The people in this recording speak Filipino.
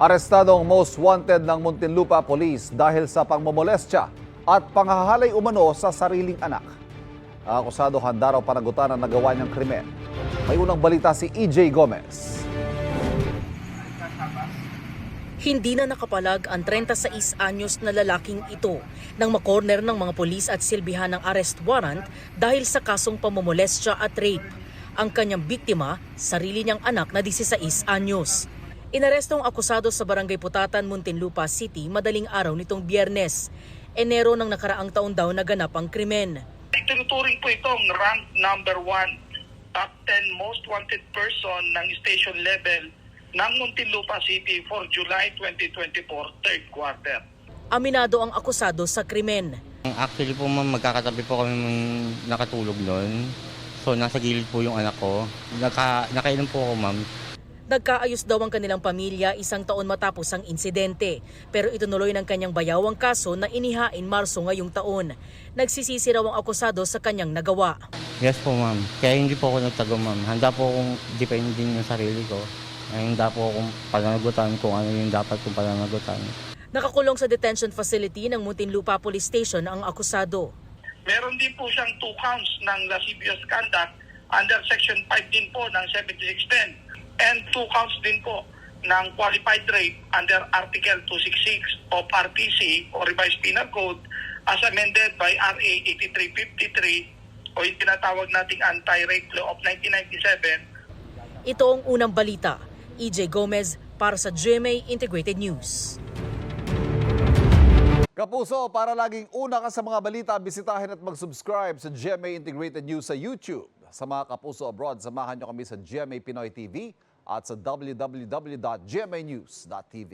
Arestadong most wanted ng Muntinlupa Police dahil sa pangmomolestya at panghahalay umano sa sariling anak. Ang akusado handa raw panagutan ang nagawa niyang krimen. May unang balita si EJ Gomez. Hindi na nakapalag ang 36 anyos na lalaking ito nang makorner ng mga polis at silbihan ng arrest warrant dahil sa kasong pamomolestya at rape. Ang kanyang biktima, sarili niyang anak na 16 anyos. Inarestong akusado sa Barangay Putatan, Muntinlupa City madaling araw nitong Biyernes. Enero ng nakaraang taon daw naganap ang krimen. Itinuturing po itong rank number 1, top 10 most wanted person ng station level ng Muntinlupa City for July 2024, third quarter. Aminado ang akusado sa krimen. Actually po ma'am, magkakatabi po kami nakatulog noon. So nasa gilid po yung anak ko. Nakainom po ako ma'am. Nagkaayos daw ang kanilang pamilya isang taon matapos ang insidente. Pero itunuloy ng kanyang bayawang kaso na inihain Marso ngayong taon. Nagsisisi raw ang akusado sa kanyang nagawa. Yes po ma'am. Kaya hindi po ako nagtago ma'am. Handa po akong dependin yung sarili ko. Handa po akong pananagutan kung ano yung dapat kong pananagutan. Nakakulong sa detention facility ng Muntinlupa Police Station ang akusado. Meron din po siyang 2 counts ng lascivious conduct under section 5 din po ng 7610 and 2 counts din po ng qualified rape under article 266 of RPC o Revised Penal Code as amended by RA 8353 o yung tinatawag nating Anti-Rape Law of 1997. Ito ang unang balita. EJ Gomez para sa GMA Integrated News. Kapuso, para laging una ka sa mga balita, bisitahin at mag-subscribe sa GMA Integrated News sa YouTube. Sa mga kapuso abroad, samahan niyo kami sa GMA Pinoy TV at sa www.gmanews.tv.